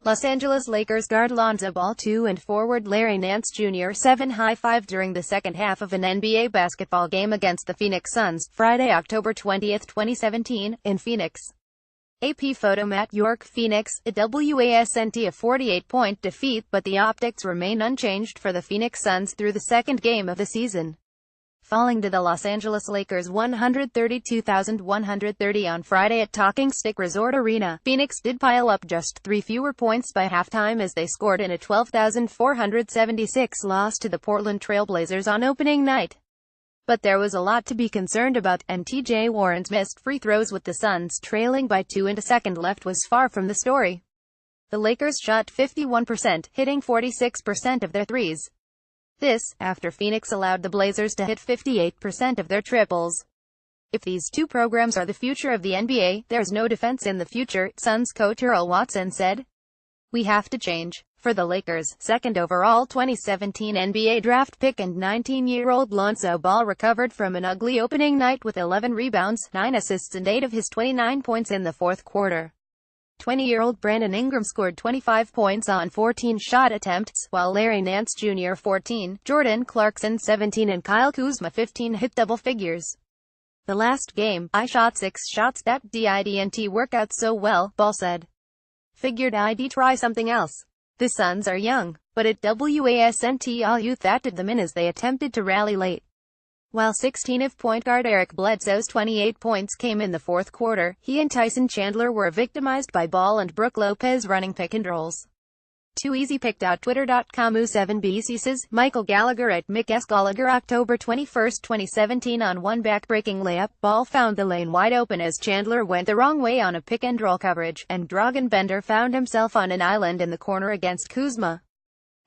Los Angeles Lakers guard Lonzo Ball 2 and forward Larry Nance Jr. 7 high-five during the second half of an NBA basketball game against the Phoenix Suns, Friday, October 20, 2017, in Phoenix. AP photo. Matt York. Phoenix, a wasn't a 48-point defeat, but the optics remain unchanged for the Phoenix Suns through the second game of the season. Falling to the Los Angeles Lakers 132,130 on Friday at Talking Stick Resort Arena, Phoenix did pile up just 3 fewer points by halftime as they scored in a 12,476 loss to the Portland Trail Blazers on opening night. But there was a lot to be concerned about, and TJ Warren's missed free throws with the Suns trailing by 2 and a second left was far from the story. The Lakers shot 51%, hitting 46% of their threes. This, after Phoenix allowed the Blazers to hit 58% of their triples. If these two programs are the future of the NBA, there's no defense in the future, Suns coach Earl Watson said. We have to change. For the Lakers, second overall 2017 NBA draft pick and 19-year-old Lonzo Ball recovered from an ugly opening night with 11 rebounds, 9 assists and 8 of his 29 points in the fourth quarter. 20-year-old Brandon Ingram scored 25 points on 14 shot attempts, while Larry Nance Jr. 14, Jordan Clarkson 17 and Kyle Kuzma 15 hit double figures. The last game, I shot 6 shots. That didn't work out so well, Ball said. Figured I'd try something else. The Suns are young, but it wasn't all youth that did them in as they attempted to rally late. While 16 of point guard Eric Bledsoe's 28 points came in the fourth quarter, he and Tyson Chandler were victimized by Ball and Brook Lopez running pick and rolls. Too easy. Pick.twitter.com U7BC says, Michael Gallagher at Mick S. Gallagher. October 21, 2017 On one back-breaking layup, Ball found the lane wide open as Chandler went the wrong way on a pick-and-roll coverage, and Dragan Bender found himself on an island in the corner against Kuzma.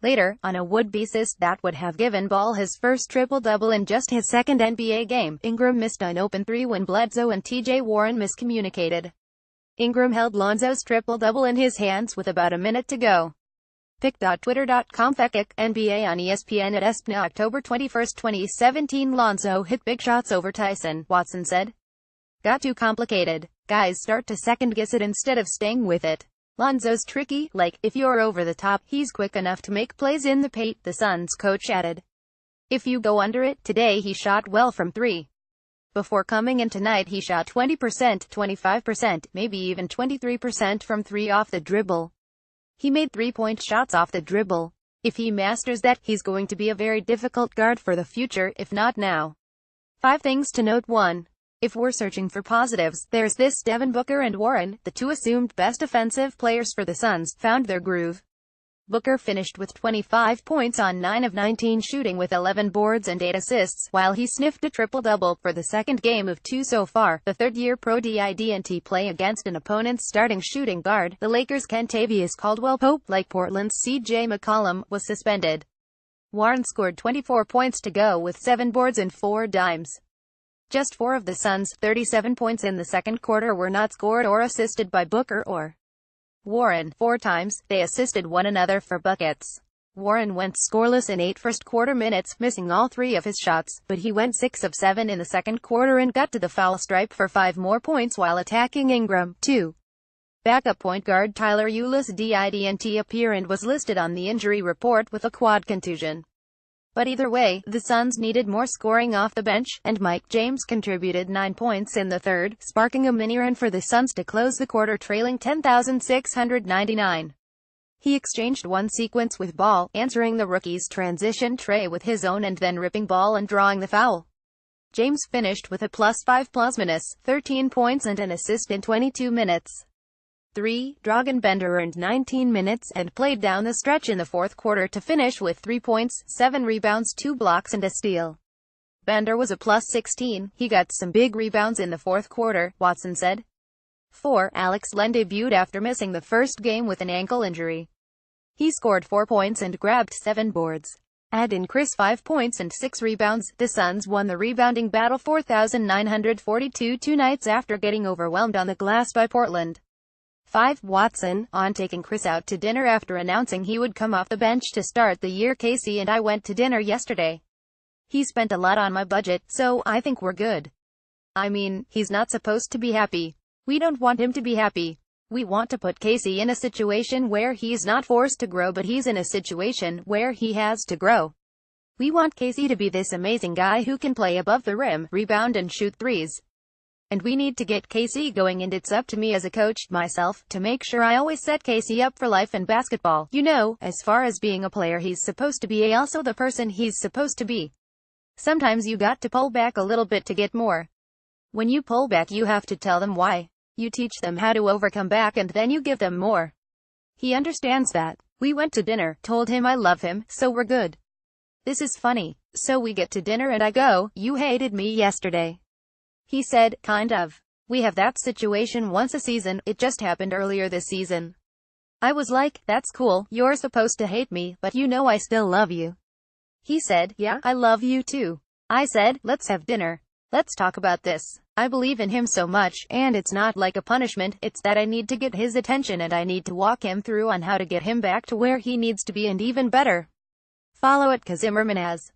Later, on a would-be assist that would have given Ball his first triple-double in just his second NBA game, Ingram missed an open three when Bledsoe and TJ Warren miscommunicated. Ingram held Lonzo's triple-double in his hands with about a minute to go. Pick.twitter.com Fekik, NBA on ESPN at ESPN. October 21, 2017 Lonzo hit big shots over Tyson, Watson said. Got too complicated. Guys start to second-guess it instead of staying with it. Lonzo's tricky, like, if you're over the top, he's quick enough to make plays in the paint, the Suns coach added. If you go under it, today he shot well from 3. Before coming in tonight he shot 20%, 25%, maybe even 23% from 3 off the dribble. He made 3-point shots off the dribble. If he masters that, he's going to be a very difficult guard for the future, if not now. 5 things to note. 1. If we're searching for positives, there's this: Devin Booker and Warren, the two assumed best offensive players for the Suns, found their groove. Booker finished with 25 points on 9 of 19 shooting with 11 boards and 8 assists, while he sniffed a triple-double for the second game of 2 so far. The third-year pro didn't play against an opponent's starting shooting guard. The Lakers' Kentavious Caldwell-Pope, like Portland's C.J. McCollum, was suspended. Warren scored 24 points to go with 7 boards and 4 dimes. Just 4 of the Suns' 37 points in the second quarter were not scored or assisted by Booker or Warren. 4 times, they assisted one another for buckets. Warren went scoreless in 8 first-quarter minutes, missing all 3 of his shots, but he went 6 of 7 in the second quarter and got to the foul stripe for 5 more points while attacking Ingram. 2. Backup point guard Tyler Ulis didn't appear and was listed on the injury report with a quad contusion. But either way, the Suns needed more scoring off the bench, and Mike James contributed 9 points in the third, sparking a mini-run for the Suns to close the quarter trailing 10,699. He exchanged one sequence with Ball, answering the rookie's transition tray with his own and then ripping Ball and drawing the foul. James finished with a +5 13 points and an assist in 22 minutes. 3. Dragan Bender earned 19 minutes, and played down the stretch in the fourth quarter to finish with 3 points, 7 rebounds, 2 blocks and a steal. Bender was a +16, he got some big rebounds in the fourth quarter, Watson said. 4. Alex Len debuted after missing the first game with an ankle injury. He scored 4 points and grabbed 7 boards. Add in Chris 5 points and 6 rebounds. The Suns won the rebounding battle 4,942 2 nights after getting overwhelmed on the glass by Portland. 5. Watson, on taking Chris out to dinner after announcing he would come off the bench to start the year. Casey and I went to dinner yesterday. He spent a lot on my budget, so I think we're good. I mean, he's not supposed to be happy. We don't want him to be happy. We want to put Casey in a situation where he's not forced to grow, but he's in a situation where he has to grow. We want Casey to be this amazing guy who can play above the rim, rebound and shoot threes. And we need to get Casey going, and it's up to me as a coach, myself, to make sure I always set Casey up for life in basketball. You know, as far as being a player he's supposed to be, also the person he's supposed to be. Sometimes you got to pull back a little bit to get more. When you pull back, you have to tell them why. You teach them how to overcome back, and then you give them more. He understands that. We went to dinner, told him I love him, so we're good. This is funny. So we get to dinner and I go, "You hated me yesterday." He said, "Kind of. We have that situation once a season, it just happened earlier this season." I was like, "That's cool, you're supposed to hate me, but you know I still love you." He said, "Yeah, I love you too." I said, "Let's have dinner. Let's talk about this." I believe in him so much, and it's not like a punishment, it's that I need to get his attention and I need to walk him through on how to get him back to where he needs to be and even better. Follow @Kazimmerman as